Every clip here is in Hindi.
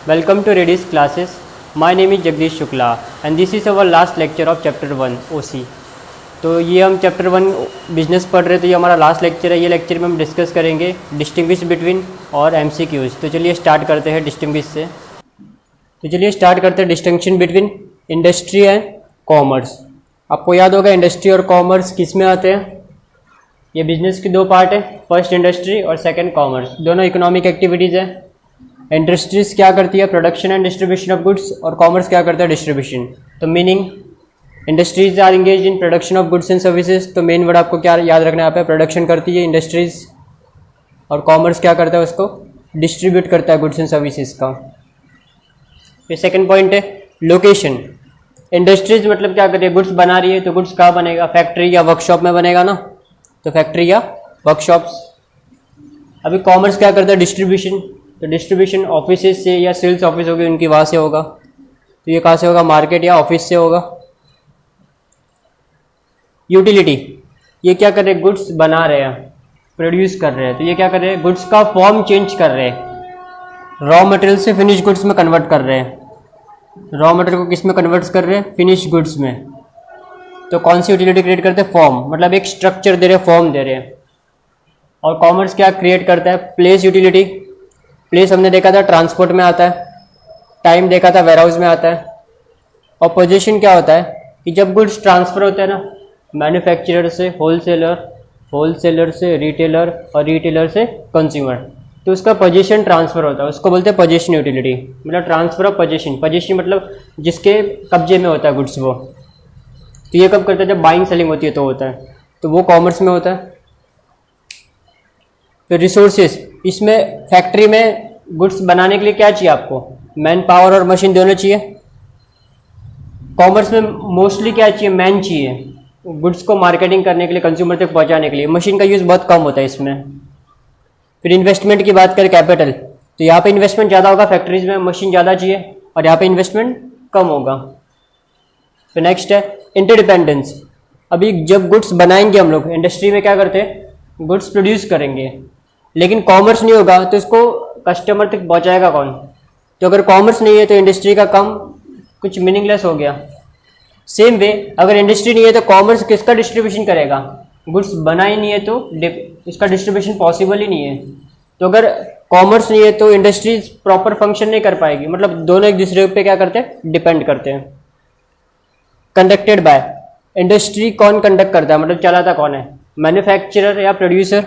Welcome to Reddy's classes. My name is Jagdish Shukla and this is our last lecture of chapter 1 OC. तो ये हम चैप्टर 1 बिजनेस पढ़ रहे, तो ये हमारा लास्ट लेक्चर है। ये लेक्चर में हम डिस्कस करेंगे डिस्टिंग्विश बिटवीन और MCQs। तो चलिए स्टार्ट करते हैं डिस्टिंग्विश से। तो चलिए स्टार्ट करते हैं distinction between industry and commerce. आपको याद होगा इंडस्ट्री और कॉमर्स किस में आते हैं। ये बिजनेस की दो पार्ट है, फर्स्ट इंडस्ट्री और सेकंड कॉमर्स। दोनों इकोनॉमिक एक्टिविटीज़ है। इंडस्ट्रीज क्या करती है, production and distribution of goods, और कॉमर्स क्या करता है, डिस्ट्रीब्यूशन। तो meaning industries are engage in production of goods and services. तो मेन वर्ड आपको क्या याद रखना है, यहाँ पे प्रोडक्शन करती है इंडस्ट्रीज, और कॉमर्स क्या करता है, उसको डिस्ट्रीब्यूट करता है गुड्स एंड सर्विसेज का। फिर सेकंड पॉइंट है लोकेशन। इंडस्ट्रीज मतलब क्या कर रही है, गुड्स बना रही है, तो गुड्स कहाँ बनेगा, फैक्ट्री या वर्कशॉप में बनेगा ना, तो फैक्ट्री या वर्कशॉप्स। अभी कॉमर्स क्या करता है, डिस्ट्रीब्यूशन। तो डिस्ट्रीब्यूशन ऑफिसेज से या सेल्स ऑफिस होगी उनकी, वहाँ से होगा। तो ये कहाँ से होगा, मार्केट या ऑफिस से होगा। यूटिलिटी, ये क्या कर रहे हैं, गुड्स बना रहे हैं, प्रोड्यूस कर रहे हैं। तो ये क्या कर रहे हैं, गुड्स का फॉर्म चेंज कर रहे हैं, रॉ मटेरियल से फिनिश गुड्स में कन्वर्ट कर रहे हैं। रॉ मटेरियल को किस में कन्वर्ट कर रहे हैं, फिनिश गुड्स में। तो कौन सी यूटिलिटी क्रिएट करते हैं, फॉर्म, मतलब एक स्ट्रक्चर दे रहे हैं, फॉर्म दे रहे हैं। और कॉमर्स क्या क्रिएट करता है, प्लेस यूटिलिटी। प्लेस हमने देखा था ट्रांसपोर्ट में आता है, टाइम देखा था वेयरहाउस में आता है। और पोजीशन क्या होता है कि जब गुड्स ट्रांसफर होते हैं ना, मैन्युफैक्चरर से होलसेलर, होलसेलर से रिटेलर, और रिटेलर से कंज्यूमर, तो उसका पोजीशन ट्रांसफर होता है, उसको बोलते हैं पोजीशन यूटिलिटी, मतलब ट्रांसफर ऑफ पोजीशन। पोजीशन मतलब जिसके कब्जे में होता है गुड्स वो। तो ये कब करता है, जब बाइंग सेलिंग होती है तो होता है, तो वो कॉमर्स में होता है। फिर रिसोर्सेज, इसमें फैक्ट्री में गुड्स बनाने के लिए क्या चाहिए आपको, मैन पावर और मशीन दोनों चाहिए। कॉमर्स में मोस्टली क्या चाहिए, मैन चाहिए, गुड्स को मार्केटिंग करने के लिए, कंज्यूमर तक पहुंचाने के लिए। मशीन का यूज़ बहुत कम होता है इसमें। फिर इन्वेस्टमेंट की बात करें, कैपिटल, तो यहाँ पे इन्वेस्टमेंट ज़्यादा होगा, फैक्ट्रीज में मशीन ज़्यादा चाहिए, और यहाँ पे इन्वेस्टमेंट कम होगा। फिर नेक्स्ट है इंटरडिपेंडेंस। अभी जब गुड्स बनाएंगे हम लोग, इंडस्ट्री में क्या करते हैं, गुड्स प्रोड्यूस करेंगे, लेकिन कॉमर्स नहीं होगा तो इसको कस्टमर तक पहुंचाएगा कौन। तो अगर कॉमर्स नहीं है तो इंडस्ट्री का काम कुछ मीनिंगलेस हो गया। सेम वे अगर इंडस्ट्री नहीं है तो कॉमर्स किसका डिस्ट्रीब्यूशन करेगा, गुड्स बना ही नहीं है तो इसका डिस्ट्रीब्यूशन पॉसिबल ही नहीं है। तो अगर कॉमर्स नहीं है तो इंडस्ट्री प्रॉपर फंक्शन नहीं कर पाएगी, मतलब दोनों एक दूसरे पे क्या करते हैं, डिपेंड करते हैं। कंडक्टेड बाय, इंडस्ट्री कौन कंडक्ट करता है, मतलब चलाता कौन है, मैन्युफैक्चरर या प्रोड्यूसर।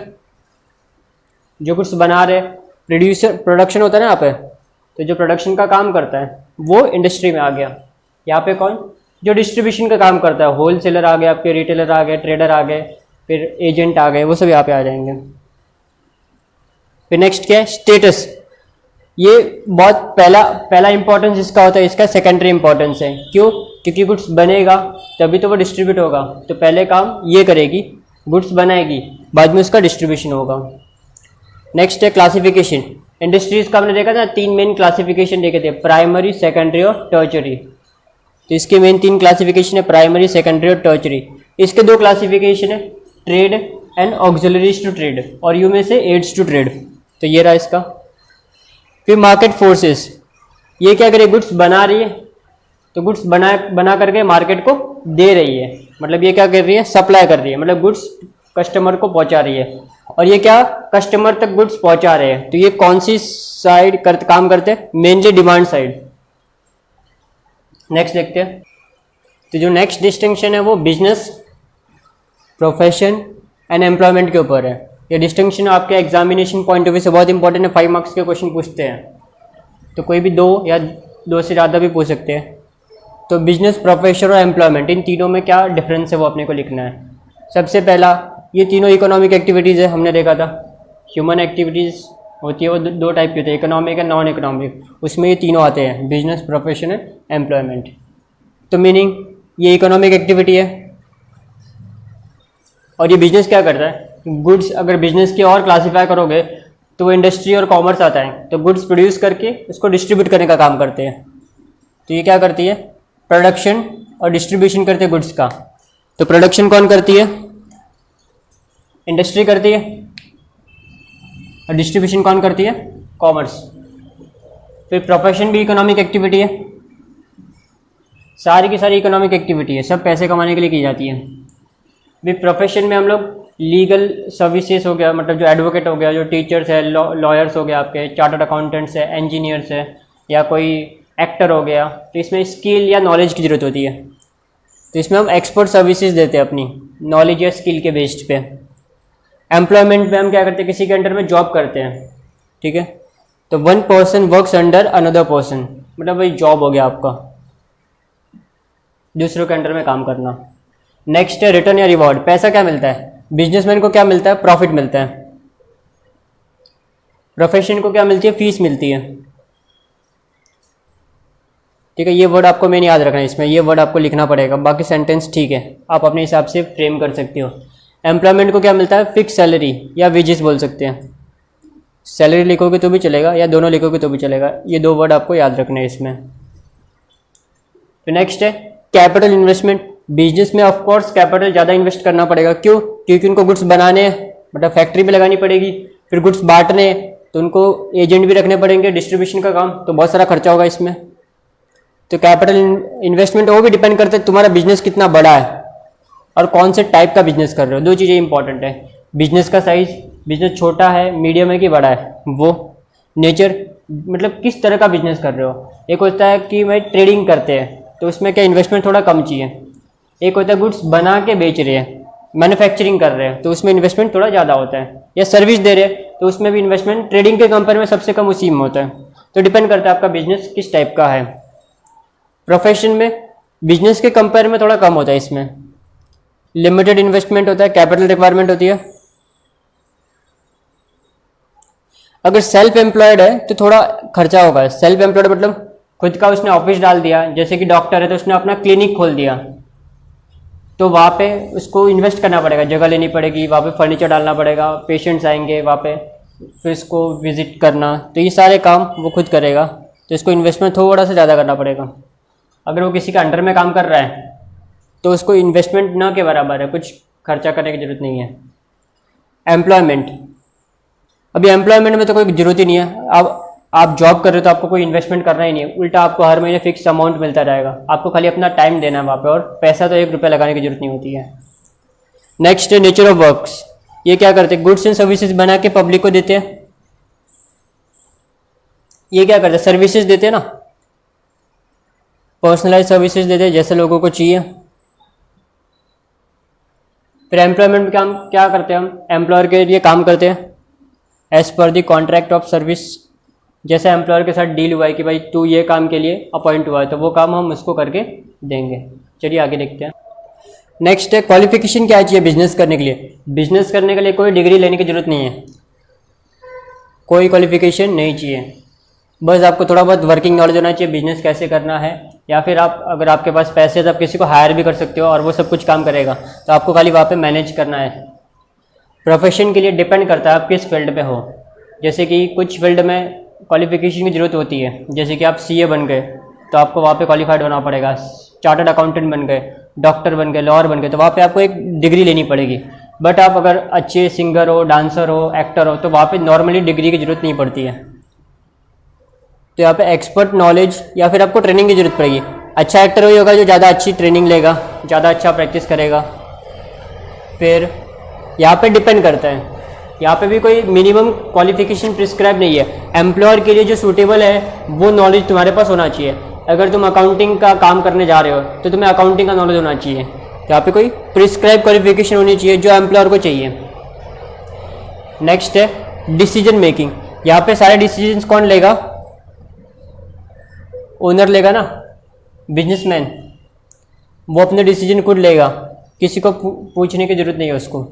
जो कुछ बना रहे, प्रोड्यूसर प्रोडक्शन होता है ना यहाँ पे, तो जो प्रोडक्शन का काम करता है वो इंडस्ट्री में आ गया। यहाँ पे कौन, जो डिस्ट्रीब्यूशन का काम करता है, होलसेलर आ गए, आपके रिटेलर आ गए, ट्रेडर आ गए, फिर एजेंट आ गए, वो सब यहाँ पे आ जाएंगे। फिर नेक्स्ट क्या है, स्टेटस। ये बहुत पहला इंपॉर्टेंस इसका होता है, इसका सेकेंडरी इंपॉर्टेंस है। क्यों, क्योंकि गुड्स बनेगा तभी तो वो डिस्ट्रीब्यूट होगा। तो पहले काम ये करेगी, गुड्स बनाएगी, बाद में उसका डिस्ट्रीब्यूशन होगा। नेक्स्ट है क्लासिफिकेशन। इंडस्ट्रीज का हमने देखा था, 3 मेन क्लासिफिकेशन देखे थे, प्राइमरी, सेकेंडरी और टर्चरी। तो इसके मेन 3 क्लासिफिकेशन है, प्राइमरी, सेकेंडरी और टर्चरी। इसके 2 क्लासिफिकेशन है, trade and auxiliaries to trade, और यू में से एड्स टू ट्रेड। तो ये रहा इसका। फिर मार्केट फोर्सेस, ये क्या करे, गुड्स बना रही है, तो गुड्स बना करके मार्केट को दे रही है, मतलब ये क्या कर रही है, सप्लाई कर रही है, मतलब गुड्स कस्टमर को पहुंचा रही है। और ये क्या, कस्टमर तक गुड्स पहुंचा रहे हैं। तो ये कौन सी साइड काम करते हैं, मेनली डिमांड साइड। नेक्स्ट देखते हैं। तो जो नेक्स्ट डिस्टिंक्शन है वो बिजनेस, प्रोफेशन एंड एम्प्लॉयमेंट के ऊपर है। ये डिस्टिंक्शन आपके एग्जामिनेशन पॉइंट ऑफ व्यू से बहुत इंपॉर्टेंट है, 5 मार्क्स के क्वेश्चन पूछते हैं, तो कोई भी 2 या 2 से ज़्यादा भी पूछ सकते हैं। तो बिजनेस, प्रोफेशन और एम्प्लॉयमेंट, इन तीनों में क्या डिफरेंस है वो अपने को लिखना है। सबसे पहला, ये तीनों इकोनॉमिक एक्टिविटीज़ है, हमने देखा था। ह्यूमन एक्टिविटीज़ होती है वो 2 टाइप की होती है, इकोनॉमिक एंड नॉन इकोनॉमिक। उसमें ये तीनों आते हैं, बिजनेस, प्रोफेशन एंड एम्प्लॉयमेंट। तो मीनिंग ये इकोनॉमिक एक्टिविटी है, और ये बिजनेस क्या करता है, गुड्स। अगर बिजनेस की और क्लासीफाई करोगे तो वो इंडस्ट्री और कॉमर्स आता है, तो गुड्स प्रोड्यूस करके उसको डिस्ट्रीब्यूट करने का काम करते हैं। तो ये क्या करती है, प्रोडक्शन और डिस्ट्रीब्यूशन करते हैं गुड्स का। तो प्रोडक्शन कौन करती है, इंडस्ट्री करती है, और डिस्ट्रीब्यूशन कौन करती है, कॉमर्स। फिर प्रोफेशन भी इकोनॉमिक एक्टिविटी है, सारी की सारी इकोनॉमिक एक्टिविटी है, सब पैसे कमाने के लिए की जाती है। भी प्रोफेशन में हम लोग लीगल सर्विसेज हो गया, मतलब जो एडवोकेट हो गया, जो टीचर्स है, लॉयर्स हो गया, आपके चार्टर्ड अकाउंटेंट्स है, इंजीनियर्स है, या कोई एक्टर हो गया, तो इसमें स्किल या नॉलेज की ज़रूरत होती है। तो इसमें हम एक्सपर्ट सर्विसेज देते हैं अपनी नॉलेज या स्किल के बेस्ड पे। एम्प्लॉयमेंट में हम क्या करते हैं, किसी के अंडर में जॉब करते हैं, ठीक है। तो one person works under another person, मतलब वही जॉब हो गया आपका, दूसरों के अंडर में काम करना। नेक्स्ट है रिटर्न या रिवॉर्ड। पैसा क्या मिलता है बिजनेसमैन को, क्या मिलता है, प्रॉफिट मिलता है। प्रोफेशन को क्या मिलती है, फीस मिलती है, ठीक है। ये वर्ड आपको मैंने याद रखना है, इसमें ये वर्ड आपको लिखना पड़ेगा, बाकी सेंटेंस ठीक है, आप अपने हिसाब से फ्रेम कर सकते हो। एम्प्लॉयमेंट को क्या मिलता है, फिक्स सैलरी या वेजेस बोल सकते हैं। सैलरी लिखोगे तो भी चलेगा या दोनों लिखोगे तो भी चलेगा, ये दो वर्ड आपको याद रखने हैं इसमें। फिर नेक्स्ट है कैपिटल इन्वेस्टमेंट। बिजनेस में ऑफ कोर्स कैपिटल ज़्यादा इन्वेस्ट करना पड़ेगा, क्यों, क्योंकि उनको गुड्स बनाने मतलब फैक्ट्री भी लगानी पड़ेगी, फिर गुड्स बांटने तो उनको एजेंट भी रखने पड़ेंगे, डिस्ट्रीब्यूशन का काम, तो बहुत सारा खर्चा होगा इसमें। तो कैपिटल इन्वेस्टमेंट वो भी डिपेंड करता है तुम्हारा बिजनेस कितना बड़ा है और कौन से टाइप का बिजनेस कर रहे हो। दो चीज़ें इंपॉर्टेंट है, बिजनेस का साइज, बिजनेस छोटा है, मीडियम है कि बड़ा है, वो नेचर, मतलब किस तरह का बिजनेस कर रहे हो। एक होता है कि भाई ट्रेडिंग करते हैं तो उसमें क्या इन्वेस्टमेंट थोड़ा कम चाहिए। एक होता है गुड्स बना के बेच रहे हैं, मैन्युफैक्चरिंग कर रहे हैं, तो उसमें इन्वेस्टमेंट थोड़ा ज़्यादा होता है। या सर्विस दे रहे हैं तो उसमें भी इन्वेस्टमेंट ट्रेडिंग के कंपेयर में सबसे कम उसी में होता है। तो डिपेंड करता है आपका बिजनेस किस टाइप का है। प्रोफेशन में बिजनेस के कंपेयर में थोड़ा कम होता है, इसमें लिमिटेड इन्वेस्टमेंट होता है, कैपिटल रिक्वायरमेंट होती है। अगर सेल्फ एम्प्लॉयड है तो थोड़ा खर्चा होगा। सेल्फ एम्प्लॉयड मतलब खुद का उसने ऑफिस डाल दिया, जैसे कि डॉक्टर है तो उसने अपना क्लिनिक खोल दिया, तो वहाँ पे उसको इन्वेस्ट करना पड़ेगा, जगह लेनी पड़ेगी, वहाँ पे फर्नीचर डालना पड़ेगा, पेशेंट्स आएंगे वहाँ पे, फिर इसको विजिट करना, तो ये सारे काम वो खुद करेगा, तो इसको इन्वेस्टमेंट थोड़ा सा ज़्यादा करना पड़ेगा। अगर वो किसी के अंडर में काम कर रहा है तो उसको इन्वेस्टमेंट ना के बराबर है, कुछ खर्चा करने की ज़रूरत नहीं है। एम्प्लॉयमेंट, अभी एम्प्लॉयमेंट में तो कोई ज़रूरत ही नहीं है, आप जॉब कर रहे हो तो आपको कोई इन्वेस्टमेंट करना ही नहीं है, उल्टा आपको हर महीने फिक्स अमाउंट मिलता रहेगा, आपको खाली अपना टाइम देना है वहाँ पे, और पैसा तो 1 रुपया लगाने की जरूरत नहीं होती है। नेक्स्ट है नेचर ऑफ वर्क्स। ये क्या करते हैं, गुड्स एंड सर्विसेज बना के पब्लिक को देते हैं। ये क्या करते हैं, सर्विसेज देते हैं ना, पर्सनलाइज सर्विसेज देते हैं जैसे लोगों को चाहिए। फिर एम्प्लॉयमेंट में काम क्या करते हैं, हम एम्प्लॉयर के लिए काम करते हैं as per the contract of service. जैसे एम्प्लॉयर के साथ डील हुआ है कि भाई तू ये काम के लिए अपॉइंट हुआ है, तो वो काम हम उसको करके देंगे। चलिए आगे देखते हैं। नेक्स्ट है क्वालिफिकेशन क्या चाहिए बिजनेस करने के लिए। बिजनेस करने के लिए कोई डिग्री लेने की जरूरत नहीं है, कोई क्वालिफिकेशन नहीं चाहिए, बस आपको थोड़ा बहुत वर्किंग नॉलेज होना चाहिए बिजनेस कैसे करना है, या फिर आप अगर आपके पास पैसे है तो आप किसी को हायर भी कर सकते हो और वो सब कुछ काम करेगा, तो आपको खाली वहाँ पे मैनेज करना है। प्रोफेशन के लिए डिपेंड करता है आप किस फील्ड पे हो, जैसे कि कुछ फील्ड में क्वालिफिकेशन की ज़रूरत होती है, जैसे कि आप सीए बन गए तो आपको वहाँ पे क्वालिफाइड होना पड़ेगा, चार्टर्ड अकाउंटेंट बन गए, डॉक्टर बन गए, लॉयर बन गए, तो वहाँ पे आपको एक डिग्री लेनी पड़ेगी। बट आप अगर अच्छे सिंगर हो, डांसर हो, एक्टर हो, तो वहाँ पे नॉर्मली डिग्री की ज़रूरत नहीं पड़ती है। तो यहाँ पे एक्सपर्ट नॉलेज या फिर आपको ट्रेनिंग की जरूरत पड़ेगी। अच्छा एक्टर वही होगा जो ज़्यादा अच्छी ट्रेनिंग लेगा, ज़्यादा अच्छा प्रैक्टिस करेगा। फिर यहाँ पे डिपेंड करता है, यहाँ पे भी कोई मिनिमम क्वालिफिकेशन प्रिस्क्राइब नहीं है। एम्प्लॉयर के लिए जो सूटेबल है वो नॉलेज तुम्हारे पास होना चाहिए। अगर तुम अकाउंटिंग का काम करने जा रहे हो तो तुम्हें अकाउंटिंग का नॉलेज होना चाहिए। तो यहाँ पे कोई प्रिस्क्राइब क्वालिफिकेशन होनी चाहिए जो एम्प्लॉयर को चाहिए। नेक्स्ट है डिसीजन मेकिंग। यहाँ पे सारे डिसीजंस कौन लेगा, ओनर लेगा ना, बिजनेसमैन, वो अपने डिसीजन खुद लेगा, किसी को पूछने की जरूरत नहीं है उसको।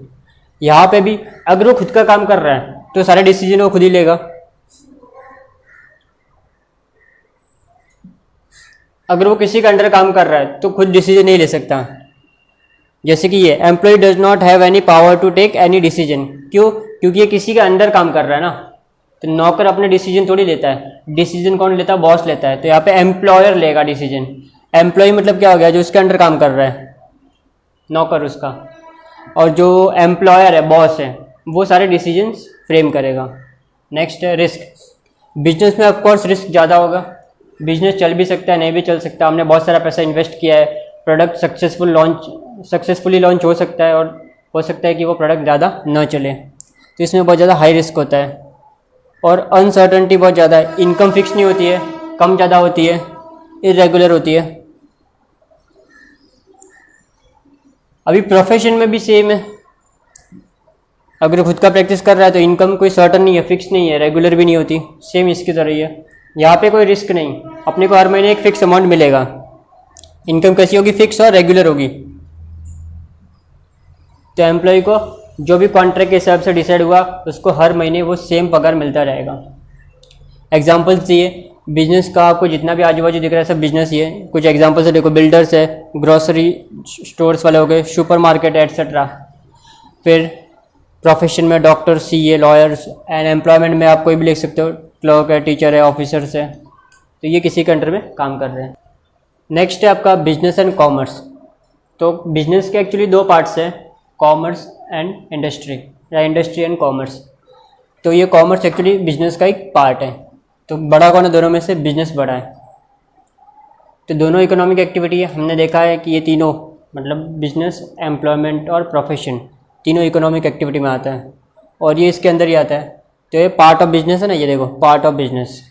यहाँ पे भी अगर वो खुद का काम कर रहा है तो सारे डिसीजन वो खुद ही लेगा। अगर वो किसी के अंडर काम कर रहा है तो खुद डिसीजन नहीं ले सकता। जैसे कि ये employ does not have any power to take any decision. क्यों, क्योंकि ये किसी के अंडर काम कर रहा है ना, तो नौकर अपने डिसीजन थोड़ी लेता है, डिसीजन कौन लेता है, बॉस लेता है। तो यहाँ पे एम्प्लॉयर लेगा डिसीजन। एम्प्लॉय मतलब क्या हो गया, जो उसके अंडर काम कर रहा है, नौकर उसका, और जो एम्प्लॉयर है, बॉस है, वो सारे डिसीजंस फ्रेम करेगा। नेक्स्ट है रिस्क। बिजनेस में ऑफ कोर्स रिस्क ज़्यादा होगा, बिजनेस चल भी सकता है नहीं भी चल सकता, हमने बहुत सारा पैसा इन्वेस्ट किया है, प्रोडक्ट सक्सेसफुली लॉन्च हो सकता है और हो सकता है कि वो प्रोडक्ट ज़्यादा न चले, तो इसमें बहुत ज़्यादा हाई रिस्क होता है और अनसर्टनिटी बहुत ज़्यादा है, इनकम फिक्स नहीं होती है, कम ज़्यादा होती है, इरेगुलर होती है। अभी प्रोफेशन में भी सेम है, अगर खुद का प्रैक्टिस कर रहा है तो इनकम कोई सर्टन नहीं है, फिक्स नहीं है, रेगुलर भी नहीं होती, सेम इसकी तरह ही है। यहाँ पे कोई रिस्क नहीं, अपने को हर महीने एक फिक्स अमाउंट मिलेगा, इनकम कैसी होगी, फिक्स और रेगुलर होगी। तो एम्प्लॉय को जो भी कॉन्ट्रैक्ट के हिसाब से डिसाइड हुआ उसको हर महीने वो सेम पगार मिलता रहेगा। एग्जाम्पल्स दिए बिजनेस का, आपको जितना भी आजू बाजू दिख रहा है सब बिजनेस ही है। कुछ एग्जाम्पल्स है, देखो बिल्डर्स है, ग्रोसरी स्टोर्स वाले हो गए, सुपर मार्केट है एट्सेट्रा। फिर प्रोफेशन में doctor, CA, lawyers, and employment में आप कोई भी लिख सकते हो, क्लर्क है, टीचर है, ऑफिसर्स है, तो ये किसी के अंडर में काम कर रहे हैं। नेक्स्ट है आपका बिजनेस एंड कॉमर्स। तो बिजनेस के एक्चुअली दो पार्ट्स हैं, कॉमर्स एंड इंडस्ट्री या इंडस्ट्री एंड कॉमर्स। तो ये कॉमर्स एक्चुअली बिजनेस का एक पार्ट है। तो बड़ा कौन है दोनों में से, बिजनेस बड़ा है। तो दोनों इकोनॉमिक एक्टिविटी है, हमने देखा है कि ये तीनों मतलब बिजनेस, एम्प्लॉयमेंट और प्रोफेशन तीनों इकोनॉमिक एक्टिविटी में आता है और ये इसके अंदर ही आता है। तो ये पार्ट ऑफ बिजनेस है ना, ये देखो पार्ट ऑफ बिजनेस।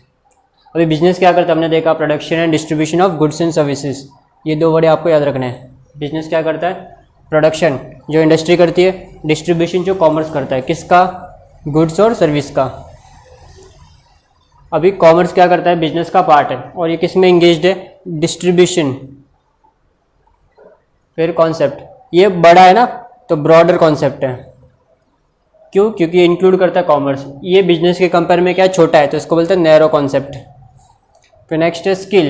अभी बिजनेस क्या करता है, हमने देखा production and distribution of goods and services, ये दो वर्ड आपको याद रखने हैं। बिजनेस क्या करता है, प्रोडक्शन जो इंडस्ट्री करती है, डिस्ट्रीब्यूशन जो कॉमर्स करता है, किसका, गुड्स और सर्विस का। अभी कॉमर्स क्या करता है, बिजनेस का पार्ट है और ये किस में इंगेज्ड है, डिस्ट्रीब्यूशन। फिर कॉन्सेप्ट, ये बड़ा है ना तो ब्रॉडर कॉन्सेप्ट है, क्यों, क्योंकि ये इंक्लूड करता है कॉमर्स। ये बिजनेस के कंपेयर में क्या छोटा है तो इसको बोलते हैं नैरो कॉन्सेप्ट। फिर नेक्स्ट है स्किल।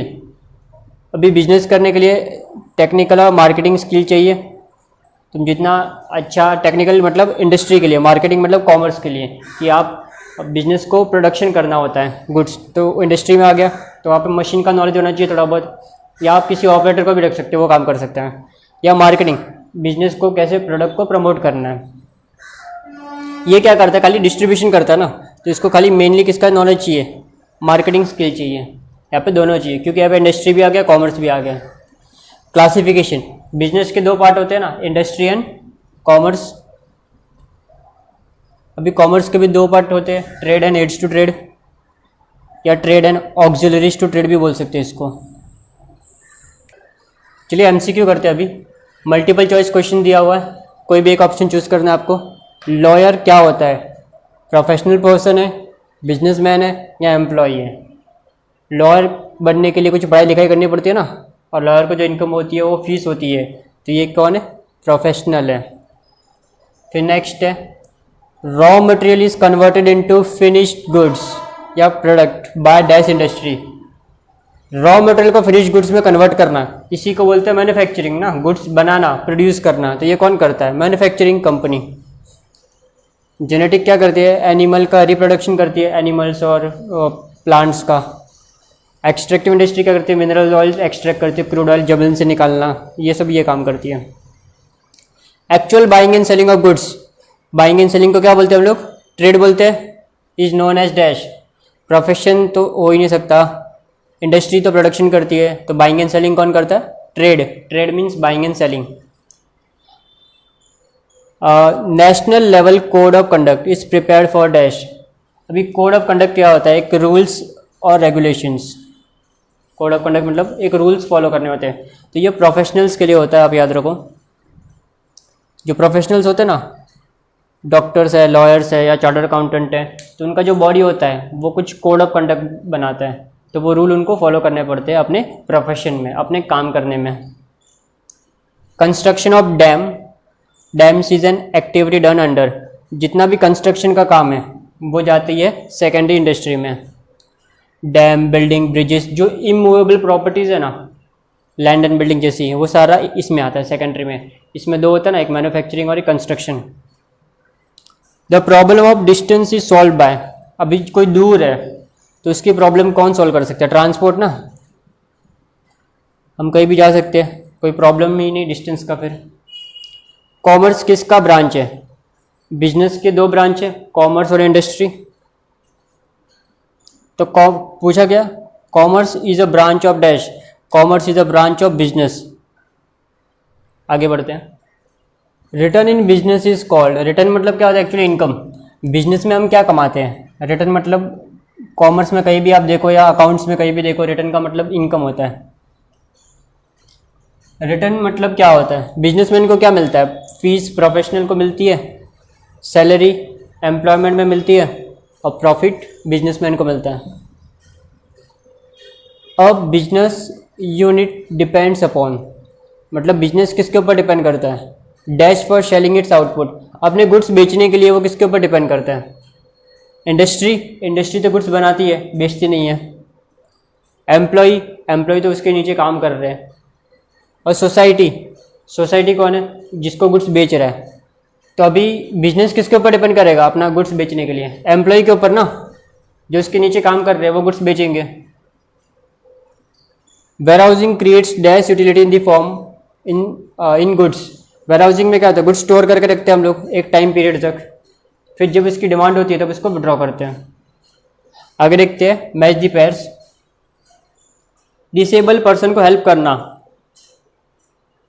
अभी बिजनेस करने के लिए टेक्निकल और मार्केटिंग स्किल चाहिए। तुम जितना अच्छा टेक्निकल मतलब इंडस्ट्री के लिए, मार्केटिंग मतलब कॉमर्स के लिए, कि आप बिजनेस को प्रोडक्शन करना होता है गुड्स, तो इंडस्ट्री में आ गया तो वहाँ पे मशीन का नॉलेज होना चाहिए थोड़ा बहुत, या आप किसी ऑपरेटर को भी रख सकते हो, वो काम कर सकते हैं। या मार्केटिंग, बिजनेस को कैसे प्रोडक्ट को प्रमोट करना है। ये क्या करता है, खाली डिस्ट्रीब्यूशन करता है ना, तो इसको खाली मेनली किसका नॉलेज चाहिए, मार्केटिंग स्किल चाहिए। यहाँ पे दोनों चाहिए क्योंकि यहाँ पे इंडस्ट्री भी आ गया, कॉमर्स भी आ गया। क्लासिफिकेशन, बिजनेस के दो पार्ट होते हैं ना, इंडस्ट्री एंड कॉमर्स। अभी कॉमर्स के भी दो पार्ट होते हैं, trade and aids to trade, या trade and auxiliaries to trade भी बोल सकते हैं इसको। चलिए एमसीक्यू करते हैं। अभी मल्टीपल चॉइस क्वेश्चन दिया हुआ है, कोई भी एक ऑप्शन चूज करना है आपको। लॉयर क्या होता है, प्रोफेशनल पर्सन है, बिजनेसमैन है या एम्प्लॉय है। लॉयर बनने के लिए कुछ पढ़ाई लिखाई करनी पड़ती है ना, और लॉयर को जो इनकम होती है वो फीस होती है, तो ये कौन है, प्रोफेशनल है। फिर नेक्स्ट है raw material is converted into finished goods या product by dash industry. Raw material को फिनिश गुड्स में कन्वर्ट करना, इसी को बोलते हैं मैन्युफैक्चरिंग ना, गुड्स बनाना, प्रोड्यूस करना, तो ये कौन करता है, मैन्युफैक्चरिंग कंपनी। जेनेटिक क्या करती है, एनिमल का रिप्रोडक्शन करती है, एनिमल्स और प्लांट्स का। एक्सट्रैक्टिव इंडस्ट्री क्या करती है, मिनरल ऑयल एक्सट्रैक्ट करती है, क्रूड ऑयल जमीन से निकालना, ये सब ये काम करती है। Actual buying and selling of goods, buying and selling को क्या बोलते हैं हम लोग, ट्रेड बोलते हैं, is known as dash. Profession तो हो ही नहीं सकता, इंडस्ट्री तो प्रोडक्शन करती है, तो बाइंग एंड सेलिंग कौन करता है, trade. Trade means buying and selling. National level code of conduct is prepared for dash. अभी कोड ऑफ कंडक्ट क्या होता है, एक रूल्स और रेगुलेशंस। कोड ऑफ कंडक्ट मतलब एक रूल्स फॉलो करने होते हैं, तो ये प्रोफेशनल्स के लिए होता है, आप याद रखो। जो प्रोफेशनल्स होते हैं ना, डॉक्टर्स है, लॉयर्स है या चार्टर्ड अकाउंटेंट है, तो उनका जो बॉडी होता है वो कुछ कोड ऑफ कंडक्ट बनाता है, तो वो रूल उनको फॉलो करने पड़ते हैं अपने प्रोफेशन में, अपने काम करने में। Construction of dam, dams is an activity done under, जितना भी कंस्ट्रक्शन का काम है वो जाती है सेकेंडरी इंडस्ट्री में। डैम, बिल्डिंग, ब्रिजेस, जो इमूवेबल प्रॉपर्टीज़ है ना, लैंड एंड बिल्डिंग जैसी है, वो सारा इसमें आता है सेकेंडरी में। इसमें दो होता है ना, एक मैन्युफैक्चरिंग और एक construction. The problem of distance is solve by, अभी कोई दूर है तो उसकी प्रॉब्लम कौन सॉल्व कर सकता है, ट्रांसपोर्ट ना, हम कहीं भी जा सकते हैं, कोई प्रॉब्लम ही नहीं डिस्टेंस का। फिर कॉमर्स किसका ब्रांच है, बिजनेस के दो ब्रांच है, कॉमर्स और इंडस्ट्री। तो पूछा गया commerce is a branch of dash, commerce is a branch of business. आगे बढ़ते हैं। Return in business is called, return मतलब क्या होता है एक्चुअली इनकम। बिजनेस में हम क्या कमाते हैं, रिटर्न मतलब कॉमर्स में कहीं भी आप देखो या अकाउंट्स में कहीं भी देखो, रिटर्न का मतलब इनकम होता है। रिटर्न मतलब क्या होता है, बिजनेसमैन को क्या मिलता है, फीस प्रोफेशनल को मिलती है, सैलरी एम्प्लॉयमेंट में मिलती है, और प्रॉफिट बिजनेसमैन को मिलता है। अब बिजनेस यूनिट डिपेंड्स अपॉन, मतलब बिजनेस किसके ऊपर डिपेंड करता है, dash for selling it's output, अपने गुड्स बेचने के लिए वो किसके ऊपर डिपेंड करता है, इंडस्ट्री, इंडस्ट्री तो गुड्स बनाती है, बेचती नहीं है। एम्प्लॉय, एम्प्लॉय तो उसके नीचे काम कर रहे हैं। और सोसाइटी, सोसाइटी कौन है, जिसको गुड्स बेच रहा है। तो अभी बिजनेस किसके ऊपर डिपेंड करेगा, अपना गुड्स बेचने के लिए, एम्प्लॉय के ऊपर ना, जो उसके नीचे काम कर रहे हैं वो गुड्स बेचेंगे। Warehousing creates dash utility in the form in goods. Warehousing में क्या होता है, गुड्स स्टोर करके रखते हैं हम लोग एक टाइम पीरियड तक, फिर जब इसकी डिमांड होती है तब इसको विड्रॉ करते हैं। आगे देखते हैं, मैच दी पेयर्स। डिसेबल पर्सन को हेल्प करना,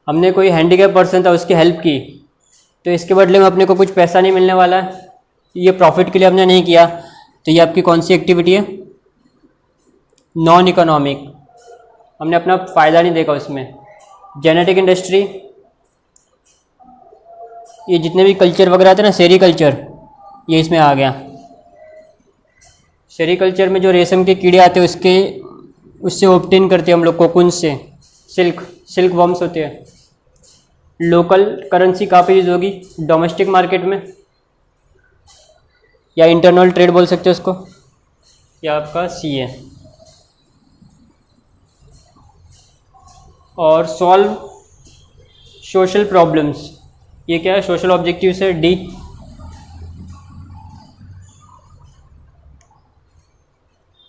हमने कोई हैंडीकैप पर्सन था उसकी हेल्प की, तो इसके बदले में अपने को कुछ पैसा नहीं मिलने वाला है, ये प्रॉफिट के लिए हमने नहीं किया, तो ये आपकी कौन सी एक्टिविटी है, नॉन इकोनॉमिक, हमने अपना फ़ायदा नहीं देखा उसमें। जेनेटिक इंडस्ट्री, ये जितने भी कल्चर वगैरह आते हैं ना, सेरीकल्चर, ये इसमें आ गया। सेरीकल्चर में जो रेशम के कीड़े आते हैं उससे ऑब्टेन करते हैं हम लोग कोकून से, सिल्क, सिल्क वर्म्स होते हैं। लोकल करेंसी कहाँ पे यूज़ होगी, डोमेस्टिक मार्केट में, या इंटरनल ट्रेड बोल सकते हो उसको, या आपका सी है। और सॉल्व सोशल प्रॉब्लम्स, ये क्या है, सोशल ऑब्जेक्टिव से डी।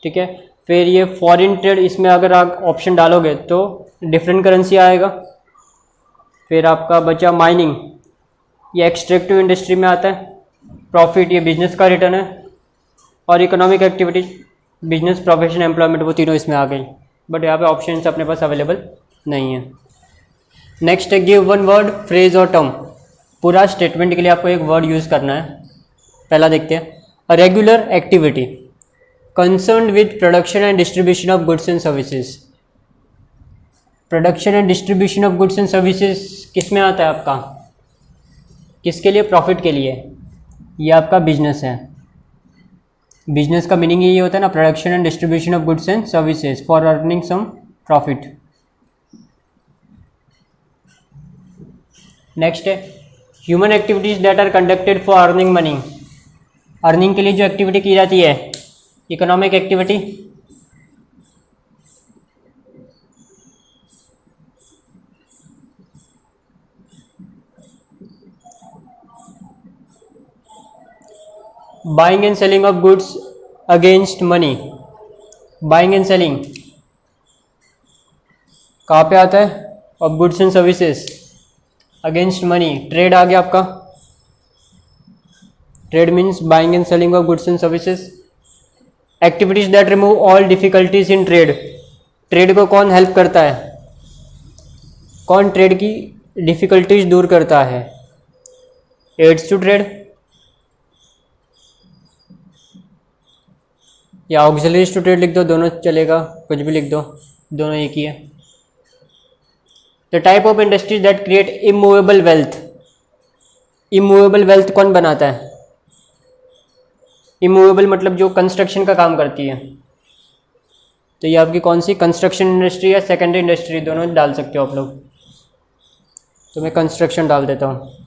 ठीक है, फिर ये फॉरेन ट्रेड, इसमें अगर आप ऑप्शन डालोगे तो डिफरेंट करेंसी आएगा। फिर आपका बचा माइनिंग, ये एक्सट्रैक्टिव इंडस्ट्री में आता है। प्रॉफिट, ये बिजनेस का रिटर्न है। और economic activity, business, profession, employment, वो तीनों इसमें आ गई, बट यहाँ पे ऑप्शन अपने पास अवेलेबल नहीं है। नेक्स्ट है गिव वन वर्ड, फ्रेज और टर्म। पूरा स्टेटमेंट के लिए आपको एक वर्ड यूज़ करना है। पहला देखते हैं, a regular activity concerned with production and distribution of goods and services. Production and distribution of goods and services किस में आता है आपका, किसके लिए, प्रॉफिट के लिए। ये आपका बिजनेस है। बिजनेस का मीनिंग ये होता है ना, production and distribution of goods and services for earning some profit. Next है human activities that are conducted for earning money. Earning के लिए जो एक्टिविटी की जाती है, economic activity. Buying and selling of goods against money. Buying and selling कहाँ पे आता है, of goods and services against money. Trade आ गया आपका, trade means buying and selling of goods and services. Activities that remove all difficulties in trade. Trade को कौन हेल्प करता है, कौन ट्रेड की डिफिकल्टीज दूर करता है, एड्स टू ट्रेड या ऑक्सिलरीज टू ट्रेड लिख दो, दोनों चलेगा, कुछ भी लिख दो, दोनों एक ही है। The type of industries that create immovable wealth. Immovable wealth कौन बनाता है, इमूवेबल मतलब जो कंस्ट्रक्शन का काम करती है। तो ये आपकी कौन सी, कंस्ट्रक्शन इंडस्ट्री या सेकेंडरी इंडस्ट्री, दोनों डाल सकते हो आप लोग। तो मैं कंस्ट्रक्शन डाल देता हूँ,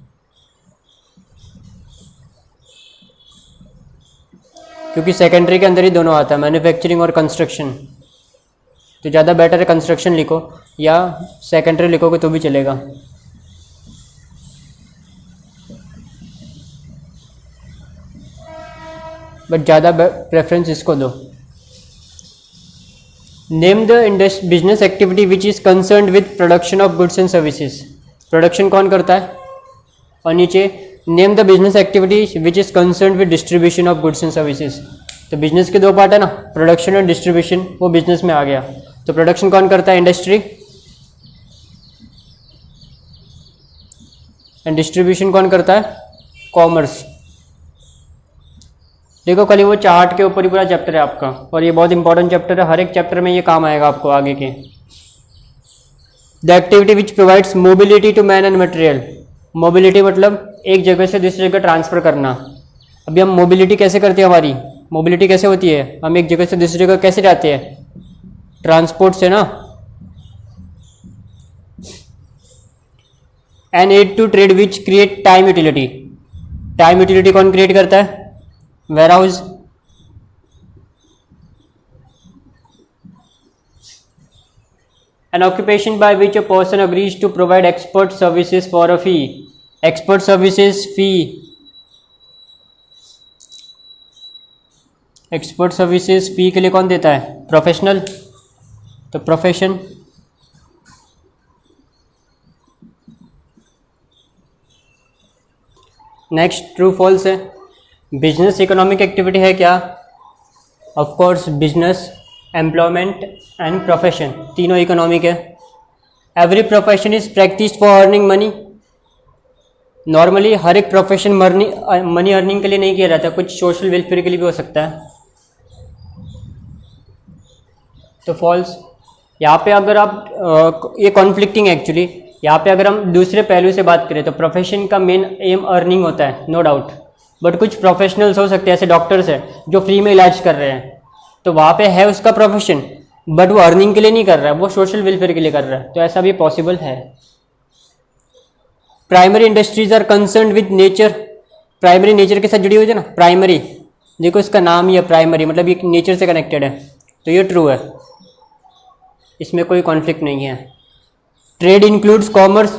क्योंकि सेकेंडरी के अंदर ही दोनों आता है, मैन्युफैक्चरिंग और कंस्ट्रक्शन। तो ज़्यादा बेटर है कंस्ट्रक्शन लिखो, या सेकेंडरी लिखोगे तो भी चलेगा। बट ज़्यादा प्रेफरेंस इसको दो। Name the business activity which is concerned with production of goods and services. Production कौन करता है, और नीचे name the business activity which is concerned with distribution of goods and services. तो बिजनेस के दो पार्ट है ना, प्रोडक्शन और डिस्ट्रीब्यूशन, वो बिजनेस में आ गया। तो प्रोडक्शन कौन करता है? इंडस्ट्री। एंड डिस्ट्रीब्यूशन कौन करता है? कॉमर्स। देखो कल वो चार्ट के ऊपर ही पूरा चैप्टर है आपका, और ये बहुत इंपॉर्टेंट चैप्टर है, हर एक चैप्टर में ये काम आएगा आपको आगे के। The activity which provides mobility to man and material. Mobility मतलब एक जगह से दूसरी जगह ट्रांसफर करना। अभी हम मोबिलिटी कैसे करते हैं? हमारी मोबिलिटी कैसे होती है? हम एक जगह से दूसरी जगह कैसे जाते हैं? ट्रांसपोर्ट से ना। An aid to trade which create time utility. Time utility कौन क्रिएट करता है? Warehouse. An occupation by which a person agrees to provide expert services for a fee. Expert services fee. Expert services fee के लिए कौन देता है? प्रोफेशनल। तो प्रोफेशन। नेक्स्ट ट्रू फॉल्स है। बिजनेस इकोनॉमिक एक्टिविटी है क्या? Of course business, employment and profession तीनों इकोनॉमिक है। Every profession is practised for earning money. Normally हर एक प्रोफेशन मनी अर्निंग के लिए नहीं किया जाता, कुछ सोशल वेलफेयर के लिए भी हो सकता है। तो फॉल्स। यहाँ पे अगर आप ये कॉन्फ्लिक्टिंग एक्चुअली, यहाँ पे अगर हम दूसरे पहलू से बात करें तो प्रोफेशन का मेन एम अर्निंग होता है, नो डाउट। बट कुछ प्रोफेशनल्स हो सकते हैं, ऐसे डॉक्टर्स हैं जो फ्री में इलाज कर रहे हैं, तो वहाँ पे है उसका प्रोफेशन, बट वो अर्निंग के लिए नहीं कर रहा है, वो सोशल वेलफेयर के लिए कर रहा है। तो ऐसा भी पॉसिबल है। Primary industries are concern with nature. Primary nature के साथ जुड़ी हुई है ना, प्राइमरी। देखो इसका नाम ही है प्राइमरी, मतलब ये नेचर से कनेक्टेड है, तो ये ट्रू है, इसमें कोई कॉन्फ्लिक्ट नहीं है। ट्रेड इंक्लूड्स कॉमर्स,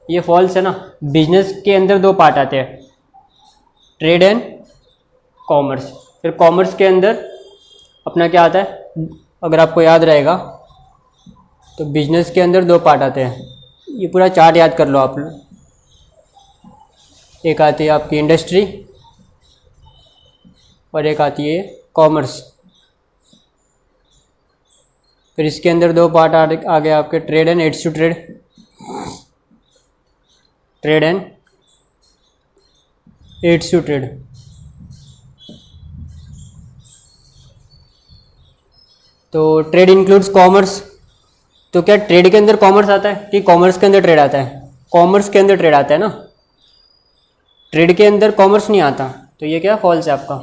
ये फॉल्स है ना। बिजनेस के अंदर दो पार्ट आते हैं, ट्रेड एंड कॉमर्स। फिर कॉमर्स के अंदर अपना क्या आता है? अगर आपको याद रहेगा तो बिजनेस के अंदर दो पार्ट आते हैं, ये पूरा चार्ट याद कर लो आप लोग। एक आती है आपकी इंडस्ट्री और एक आती है कॉमर्स। फिर इसके अंदर दो पार्ट आ गए आपके, trade and aids to trade. Trade and aids to trade. तो ट्रेड इंक्लूड्स कॉमर्स। तो क्या ट्रेड के अंदर कॉमर्स आता है कि कॉमर्स के अंदर ट्रेड आता है? कॉमर्स के अंदर ट्रेड आता है ना, ट्रेड के अंदर कॉमर्स नहीं आता। तो ये क्या फॉल्स है आपका।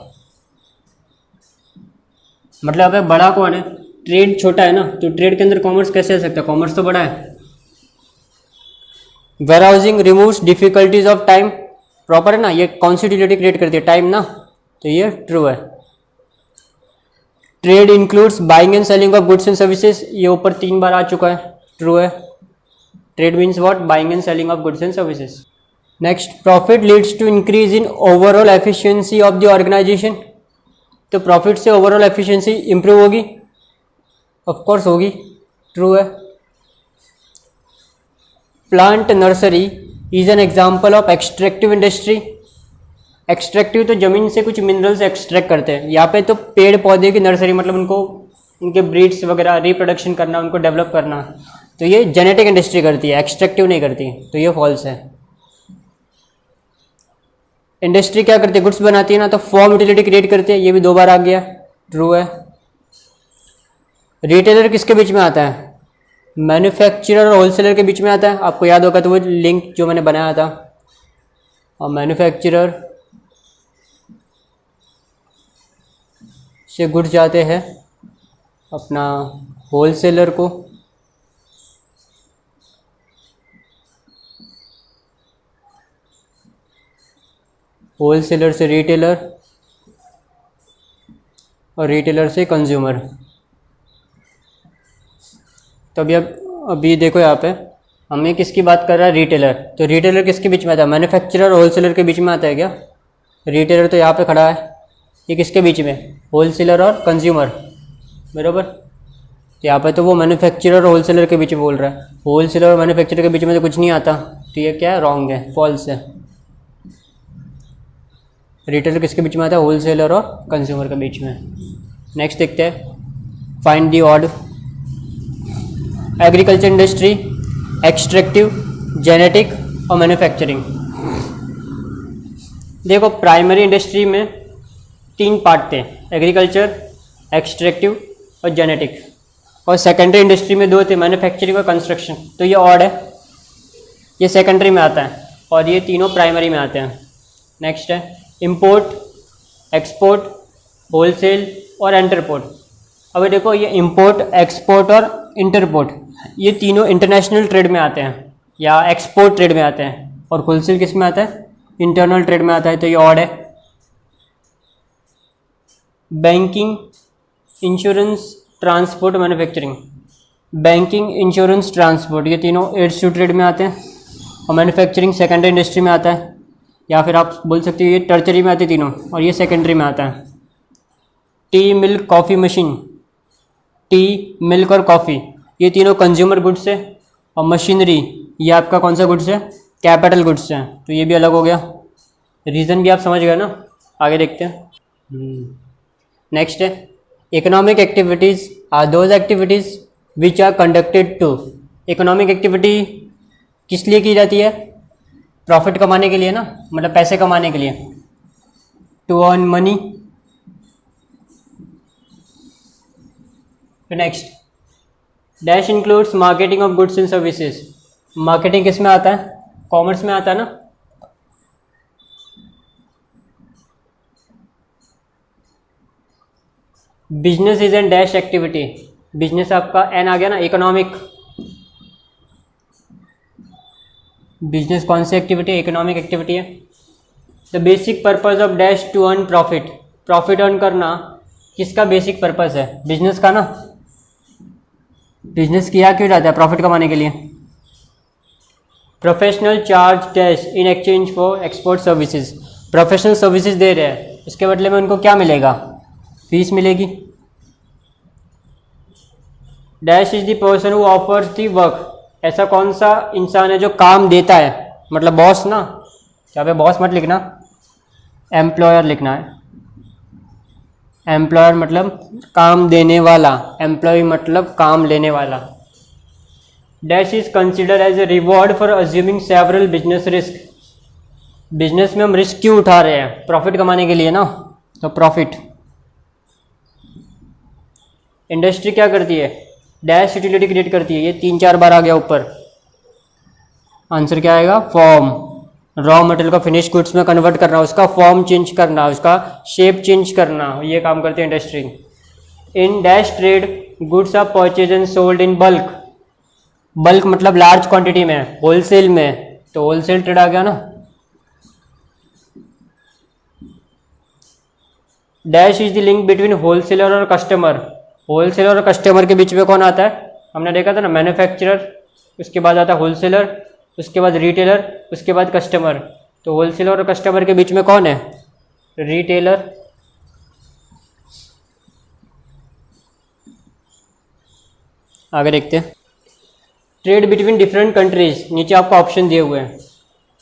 मतलब अब बड़ा कौन है? ट्रेड छोटा है ना, तो ट्रेड के अंदर कॉमर्स कैसे आ सकता है? कॉमर्स तो बड़ा है। Warehousing removes difficulties of time. Proper है ना, ये कौन सी यूटिलिटी क्रिएट करती है? टाइम ना, तो ये ट्रू है। Trade includes buying and selling of goods and services, ये ऊपर 3 बार आ चुका है, ट्रू है। Trade means what? Buying and selling of goods and services. Next, profit leads to increase in overall efficiency of the organisation. तो प्रॉफिट से ओवरऑल एफिशिएंसी इंप्रूव होगी, ऑफ कोर्स होगी, ट्रू है। Plant nursery is an example of extractive industry. Extractive तो ज़मीन से कुछ मिनरल्स एक्सट्रैक्ट करते हैं, यहाँ पे तो पेड़ पौधे की नर्सरी, मतलब उनको उनके ब्रीड्स वगैरह रिप्रोडक्शन करना, उनको डेवलप करना, तो ये जेनेटिक इंडस्ट्री करती है, एक्सट्रैक्टिव नहीं करती, तो ये फॉल्स है। इंडस्ट्री क्या करती है? गुड्स बनाती है ना, तो फॉर्म यूटिलिटी क्रिएट करती है, ये भी 2 बार आ गया, ट्रू है। रिटेलर किसके बीच में आता है? मैन्युफैक्चरर और होलसेलर के बीच में आता है। आपको याद होगा तो वो लिंक जो मैंने बनाया था, और मैन्युफैक्चरर से गुड्स जाते हैं अपना होलसेलर को, होलसेलर से रिटेलर और रिटेलर से कंज्यूमर। तो अभी देखो यहाँ पे हमें किसकी बात कर रहा है? रिटेलर। तो रिटेलर किसके बीच में आता है? मैन्युफैक्चरर और होलसेलर के बीच में आता है क्या? रिटेलर तो यहाँ पे खड़ा है, ये किसके बीच में? होलसेलर और कंज्यूमर, बराबर। तो यहाँ पे तो वो मैन्युफैक्चरर और होलसेलर के बीच में बोल रहा है, होलसेलर और मैन्युफैक्चरर के बीच में तो कुछ नहीं आता, तो ये क्या है? रॉन्ग है, फॉल्स है। रिटेलर किसके बीच में आता है? होलसेलर और कंज्यूमर के बीच में। नेक्स्ट देखते हैं, find the odd. Agriculture industry, extractive, genetic और मैन्युफैक्चरिंग। देखो प्राइमरी इंडस्ट्री में 3 पार्ट थे, एग्रीकल्चर, एक्सट्रैक्टिव और जेनेटिक, और सेकेंडरी इंडस्ट्री में 2 थे, मैन्युफैक्चरिंग और कंस्ट्रक्शन। तो ये ऑड है, ये सेकेंडरी में आता है और ये तीनों प्राइमरी में आते हैं। नेक्स्ट है इंपोर्ट, एक्सपोर्ट, होलसेल और इंटरपोर्ट। अभी देखो ये इंपोर्ट, एक्सपोर्ट और इंटरपोर्ट ये तीनों इंटरनेशनल ट्रेड में आते हैं या एक्सपोर्ट ट्रेड में आते हैं, और होलसेल किस में आता है? इंटरनल ट्रेड में आता है। तो ये ऑड है। Banking, insurance, transport, manufacturing. Banking, insurance, transport ये तीनों एड्स टू ट्रेड में आते हैं, और मैन्युफैक्चरिंग सेकेंडरी इंडस्ट्री में आता है, या फिर आप बोल सकते हो ये टर्चरी में आते तीनों, और ये सेकेंडरी में आता है। T, milk, coffee machine, T, milk और कॉफ़ी ये तीनों कंज्यूमर गुड्स है, और मशीनरी ये आपका कौन सा गुड्स है? कैपिटल गुड्स है। तो ये भी अलग हो गया। रीज़न भी आप समझ गए ना, आगे देखते हैं। नेक्स्ट है economic activities are those activities which are conducted to. Economic activity किस लिए की जाती है? प्रॉफिट कमाने के लिए ना, मतलब पैसे कमाने के लिए, to earn money. Next dash includes marketing of goods and services. Marketing किस में आता है? कॉमर्स में आता है ना। Business is an dash activity. Business आपका एन आ गया ना, इकोनॉमिक। बिजनेस कौन सी एक्टिविटी है? इकोनॉमिक एक्टिविटी है। The basic purpose of dash to earn profit. Profit earn करना किसका बेसिक पर्पज है? बिजनेस का ना। बिजनेस किया क्यों जाता है? प्रॉफिट कमाने के लिए। Professional charge dash in exchange for export services. Professional services दे रहे हैं, उसके बदले में उनको क्या मिलेगा? फीस मिलेगी। Dash is the person who offers the work. ऐसा कौन सा इंसान है जो काम देता है? मतलब बॉस ना, यहाँ पे बॉस मत लिखना, एम्प्लॉयर लिखना है। एम्प्लॉयर मतलब काम देने वाला, एम्प्लॉय मतलब काम लेने वाला। Dash is consider as a reward for assuming several business risk. Business में हम रिस्क क्यों उठा रहे हैं? प्रॉफिट कमाने के लिए ना, तो प्रॉफिट। इंडस्ट्री क्या करती है? डैश यूटिलिटी क्रिएट करती है। ये 3-4 बार आ गया ऊपर। आंसर क्या आएगा? फॉर्म। रॉ मटेरियल को फिनिश गुड्स में कन्वर्ट करना, उसका फॉर्म चेंज करना, उसका शेप चेंज करना, ये काम करते हैं industry. In dash trade goods are purchase and sold in bulk. Bulk मतलब लार्ज क्वांटिटी में, होलसेल में, तो होलसेल ट्रेड आ गया ना। Dash is the link between wholesaler और कस्टमर। होलसेलर और कस्टमर के बीच में कौन आता है? हमने देखा था ना, मैन्युफैक्चरर, उसके बाद आता है होलसेलर, उसके बाद रिटेलर, उसके बाद कस्टमर। तो होलसेलर और कस्टमर के बीच में कौन है? रिटेलर। आगे देखते हैं। Trade between different countries. नीचे आपको ऑप्शन दिए हुए हैं।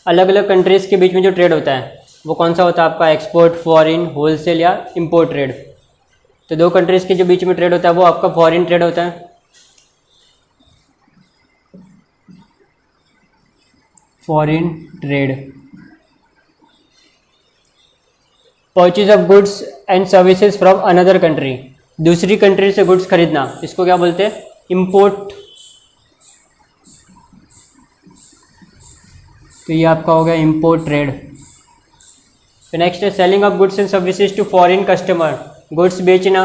अलग अलग कंट्रीज के बीच में जो ट्रेड होता है वो कौन सा होता है आपका? एक्सपोर्ट, फॉरेन, होलसेल या इंपोर्ट ट्रेड। तो 2 कंट्रीज के जो बीच में ट्रेड होता है वो आपका फॉरेन ट्रेड होता है। Foreign trade. Purchase of goods and services from another country. दूसरी कंट्री से गुड्स खरीदना, इसको क्या बोलते हैं? इंपोर्ट। तो ये आपका हो गया इंपोर्ट ट्रेड। फिर नेक्स्ट है selling of goods and services to foreign customer. Goods बेचना,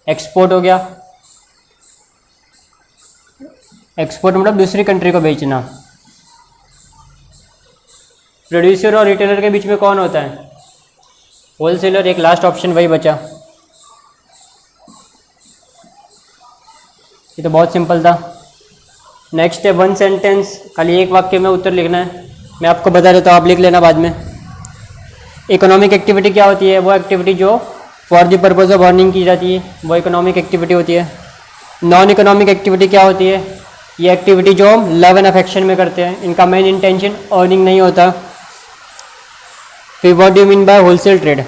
एक्सपोर्ट हो गया। एक्सपोर्ट मतलब दूसरी कंट्री को बेचना। प्रोड्यूसर और रिटेलर के बीच में कौन होता है? होलसेलर। एक लास्ट ऑप्शन वही बचा। ये तो बहुत सिंपल था। नेक्स्ट है 1 सेंटेंस, खाली एक वाक्य में उत्तर लिखना है। मैं आपको बता देता हूँ, आप लिख लेना बाद में। इकोनॉमिक एक्टिविटी क्या होती है? वो एक्टिविटी जो for the purpose of earning की जाती है, वो इकोनॉमिक एक्टिविटी होती है। नॉन इकोनॉमिक एक्टिविटी क्या होती है? ये एक्टिविटी जो हम लव एंड अफेक्शन में करते हैं, इनका मेन इंटेंशन अर्निंग नहीं होता। फिर what do you mean by wholesale trade?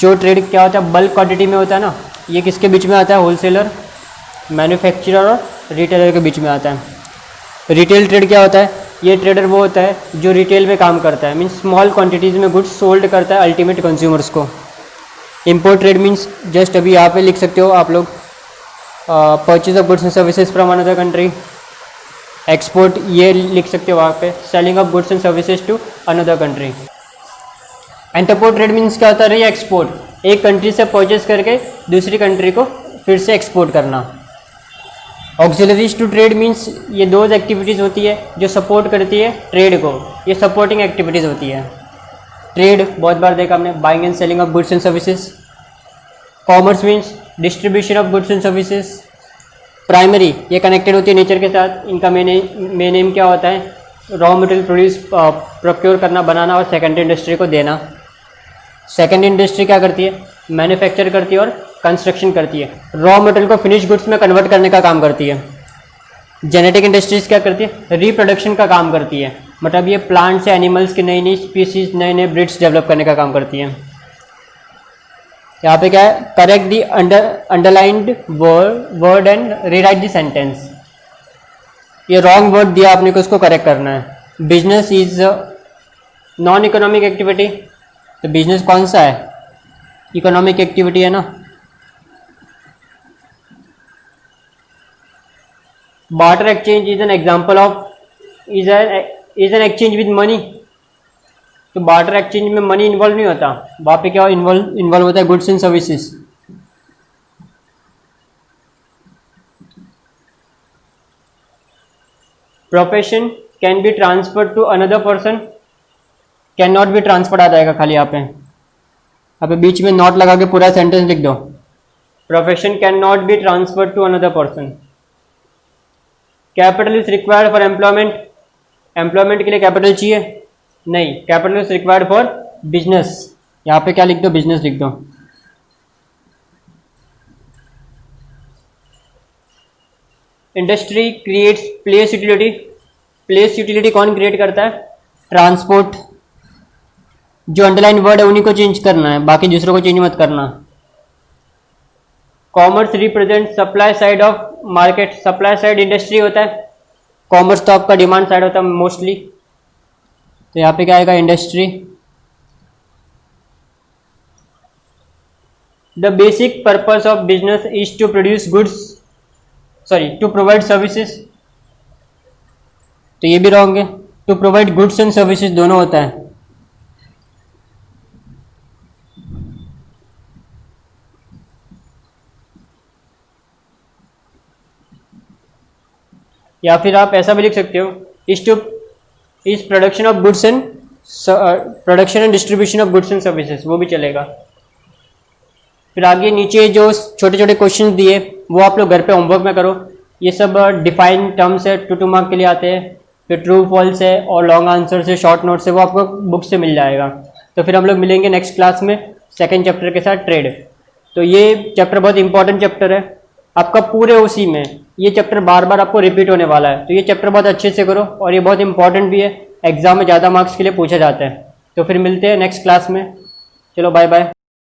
जो ट्रेड क्या होता है, बल्क क्वांटिटी में होता है ना, ये किसके बीच में आता है? होलसेलर, मैन्युफैक्चरर और रिटेलर के बीच में आता है। रिटेल ट्रेड क्या होता है? ये ट्रेडर वो होता है जो रिटेल में काम करता है, मीन्स स्मॉल क्वांटिटीज़ में गुड्स सोल्ड करता है अल्टीमेट कंज्यूमर्स को। इम्पोर्ट ट्रेड मीन्स जस्ट अभी यहाँ पे लिख सकते हो आप लोग, purchase of goods and services from another country. Export ये लिख सकते हो वहाँ पे, selling of goods and services to another country. Entrepot trade means क्या होता है? री एक्सपोर्ट, एक कंट्री से परचेज करके दूसरी कंट्री को फिर से एक्सपोर्ट करना। ऑक्सिलरीज टू ट्रेड मीन्स ये दो एक्टिविटीज़ होती है जो सपोर्ट करती है ट्रेड को, ये सपोर्टिंग एक्टिविटीज़ होती है। ट्रेड बहुत बार देखा हमने, buying and selling of goods and services. Commerce means distribution of goods and services. Primary ये कनेक्टेड होती है नेचर के साथ, इनका मेन एम क्या होता है? रॉ मटेरियल प्रोड्यूस प्रोक्योर करना, बनाना और सेकेंडरी इंडस्ट्री को देना। सेकेंड इंडस्ट्री क्या करती है? मैन्युफैक्चर करती है और कंस्ट्रक्शन करती है, रॉ मटेरियल को फिनिश गुड्स में कन्वर्ट करने का काम करती है। जेनेटिक इंडस्ट्रीज क्या करती है? रिप्रोडक्शन का काम करती है, मतलब ये प्लांट से एनिमल्स की नई नई स्पीसीज, नए नए ब्रिड्स डेवलप करने का काम करती है। यहाँ पे क्या है? Correct the underlined word and rewrite the sentence. ये रॉन्ग वर्ड दिया आपने को, उसको करेक्ट करना है। Business is non economic activity, तो बिजनेस कौन सा है? इकोनॉमिक एक्टिविटी है ना। Barter exchange is an example of is an exchange with money, तो बार्टर एक्सचेंज में मनी इन्वॉल्व नहीं होता, वहाँ पे क्या इन्वॉल्व होता है? Goods and services. Profession can be transferred to another person, can not be transferred आ जाएगा खाली यहाँ पे बीच में नॉट लगा के पूरा सेंटेंस लिख दो। Profession can not be transferred to another person. Capital is required for employment, employment के लिए कैपिटल चाहिए? नहीं, capital is required for business. यहाँ पे क्या लिख दो? बिजनेस लिख दो। Industry creates place utility, place utility कौन क्रिएट करता है? ट्रांसपोर्ट। जो अंडरलाइन वर्ड है उन्हीं को चेंज करना है, बाकी दूसरों को चेंज मत करना। Commerce represent supply side of market, supply side industry होता है, कॉमर्स तो आपका डिमांड साइड होता है मोस्टली, तो यहाँ पे क्या आएगा? Industry. The basic purpose of business is to produce goods, sorry to provide services, तो ये भी रॉन्ग है। To provide goods and services दोनों होता है। या फिर आप ऐसा भी लिख सकते हो, is production of goods and production and distribution of goods and services, वो भी चलेगा। फिर आगे नीचे जो छोटे छोटे क्वेश्चन दिए वो आप लोग घर पे होमवर्क में करो। ये सब डिफाइन टर्म्स है, 2 मार्क के लिए आते हैं। फिर ट्रू फॉल्स है और लॉन्ग आंसर से, शॉर्ट नोट से, वो आपको बुक से मिल जाएगा। तो फिर हम लोग मिलेंगे नेक्स्ट क्लास में सेकेंड चैप्टर के साथ, ट्रेड। तो ये चैप्टर बहुत इंपॉर्टेंट चैप्टर है आपका, पूरे उसी में ये चैप्टर बार बार आपको रिपीट होने वाला है, तो ये चैप्टर बहुत अच्छे से करो और ये बहुत इंपॉर्टेंट भी है, एग्जाम में ज़्यादा मार्क्स के लिए पूछा जाता है। तो फिर मिलते हैं नेक्स्ट क्लास में, चलो बाय बाय।